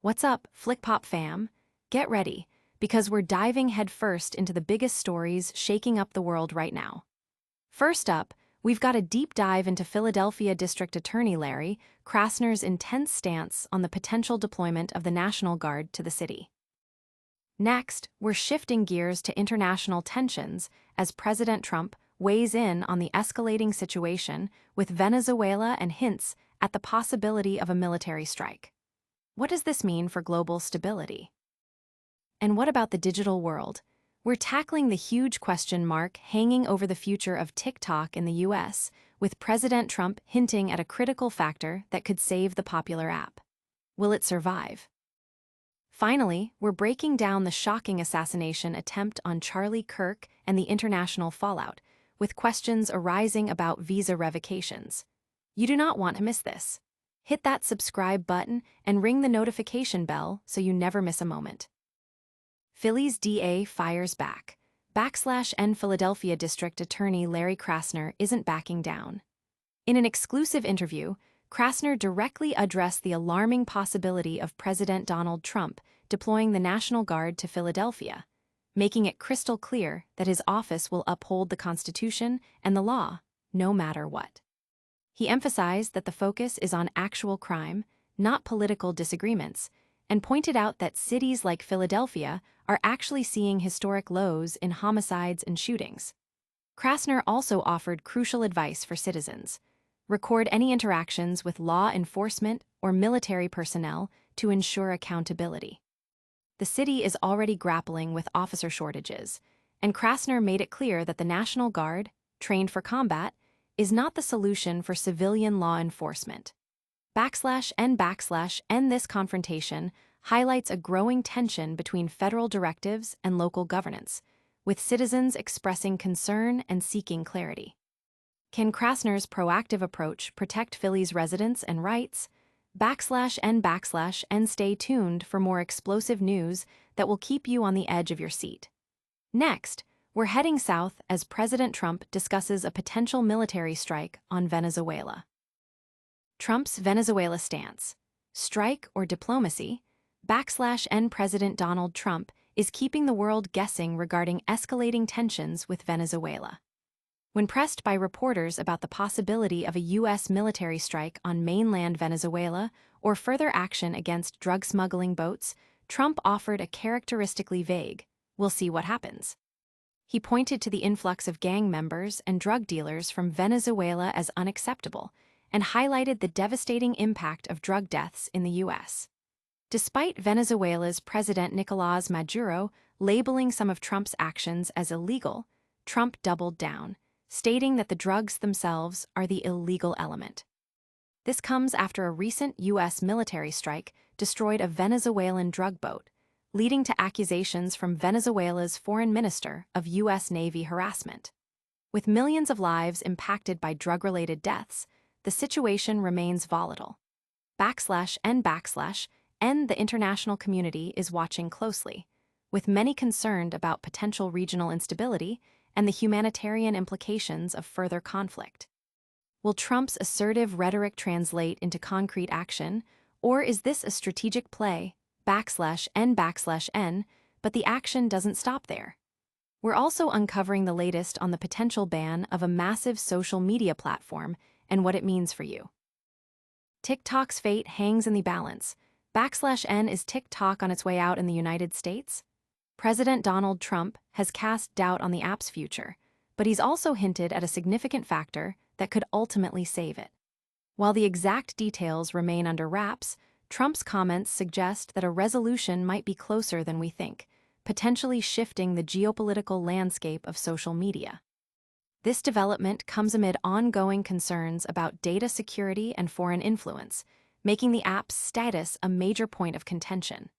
What's up, Flick Pop fam? Get ready, because we're diving headfirst into the biggest stories shaking up the world right now. First up, we've got a deep dive into Philadelphia District Attorney Larry Krasner's intense stance on the potential deployment of the National Guard to the city. Next, we're shifting gears to international tensions as President Trump weighs in on the escalating situation with Venezuela and hints at the possibility of a military strike. What does this mean for global stability? And what about the digital world? We're tackling the huge question mark hanging over the future of TikTok in the US, with President Trump hinting at a critical factor that could save the popular app. Will it survive? Finally, we're breaking down the shocking assassination attempt on Charlie Kirk and the international fallout, with questions arising about visa revocations. You do not want to miss this. Hit that subscribe button and ring the notification bell so you never miss a moment. Philly's DA fires back. /N Philadelphia District Attorney Larry Krasner isn't backing down. In an exclusive interview, Krasner directly addressed the alarming possibility of President Donald Trump deploying the National Guard to Philadelphia, making it crystal clear that his office will uphold the Constitution and the law, no matter what. He emphasized that the focus is on actual crime, not political disagreements, and pointed out that cities like Philadelphia are actually seeing historic lows in homicides and shootings. Krasner also offered crucial advice for citizens. Record any interactions with law enforcement or military personnel to ensure accountability. The city is already grappling with officer shortages, and Krasner made it clear that the National Guard, trained for combat, is not the solution for civilian law enforcement. /N this confrontation highlights a growing tension between federal directives and local governance, with citizens expressing concern and seeking clarity. Can Krasner's proactive approach protect Philly's residents and rights? /N stay tuned for more explosive news that will keep you on the edge of your seat. Next, we're heading south as President Trump discusses a potential military strike on Venezuela. Trump's Venezuela stance: strike or diplomacy? /N President Donald Trump is keeping the world guessing regarding escalating tensions with Venezuela. When pressed by reporters about the possibility of a U.S. military strike on mainland Venezuela or further action against drug smuggling boats, Trump offered a characteristically vague, "We'll see what happens." He pointed to the influx of gang members and drug dealers from Venezuela as unacceptable and highlighted the devastating impact of drug deaths in the U.S. Despite Venezuela's President Nicolás Maduro labeling some of Trump's actions as illegal, Trump doubled down, stating that the drugs themselves are the illegal element. This comes after a recent U.S. military strike destroyed a Venezuelan drug boat, leading to accusations from Venezuela's foreign minister of U.S. Navy harassment. With millions of lives impacted by drug-related deaths, the situation remains volatile. /N the international community is watching closely, with many concerned about potential regional instability and the humanitarian implications of further conflict. Will Trump's assertive rhetoric translate into concrete action, or is this a strategic play, /N, but the action doesn't stop there? We're also uncovering the latest on the potential ban of a massive social media platform and what it means for you. TikTok's fate hangs in the balance. /N is TikTok on its way out in the United States? President Donald Trump has cast doubt on the app's future, but he's also hinted at a significant factor that could ultimately save it. While the exact details remain under wraps, Trump's comments suggest that a resolution might be closer than we think, potentially shifting the geopolitical landscape of social media. This development comes amid ongoing concerns about data security and foreign influence, making the app's status a major point of contention.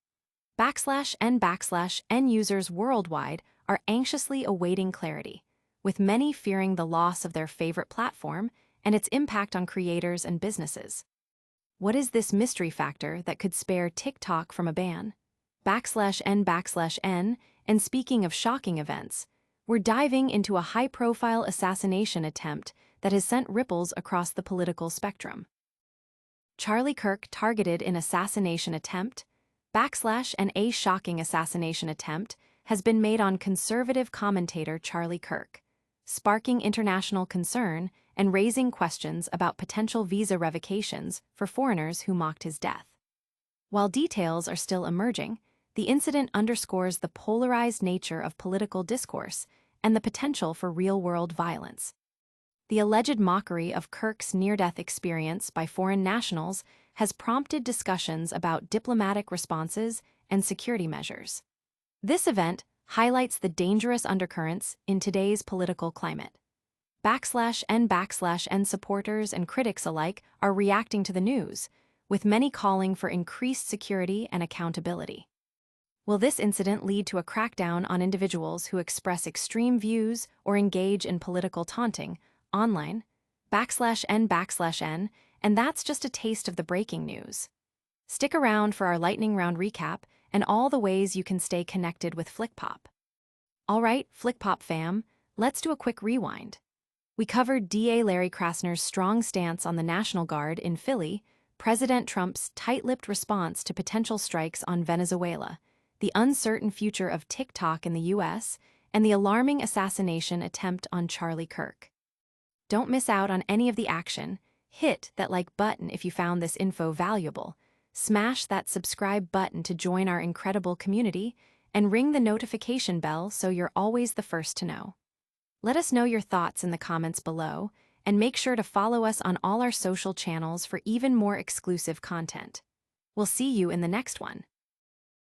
/N users worldwide are anxiously awaiting clarity, with many fearing the loss of their favorite platform and its impact on creators and businesses. What is this mystery factor that could spare TikTok from a ban? /N, and speaking of shocking events, we're diving into a high-profile assassination attempt that has sent ripples across the political spectrum. Charlie Kirk targeted in assassination attempt? And a shocking assassination attempt has been made on conservative commentator Charlie Kirk, sparking international concern and raising questions about potential visa revocations for foreigners who mocked his death. While details are still emerging, the incident underscores the polarized nature of political discourse and the potential for real-world violence. The alleged mockery of Kirk's near-death experience by foreign nationals has prompted discussions about diplomatic responses and security measures. This event highlights the dangerous undercurrents in today's political climate. And supporters and critics alike are reacting to the news, with many calling for increased security and accountability. Will this incident lead to a crackdown on individuals who express extreme views or engage in political taunting online? And that's just a taste of the breaking news. Stick around for our lightning round recap and all the ways you can stay connected with FlickPop. All right, FlickPop fam, let's do a quick rewind. We covered DA Larry Krasner's strong stance on the National Guard in Philly, President Trump's tight-lipped response to potential strikes on Venezuela, the uncertain future of TikTok in the US, and the alarming assassination attempt on Charlie Kirk. Don't miss out on any of the action. Hit that like button if you found this info valuable. Smash that subscribe button to join our incredible community, and ring the notification bell so you're always the first to know. Let us know your thoughts in the comments below, and make sure to follow us on all our social channels for even more exclusive content. We'll see you in the next one.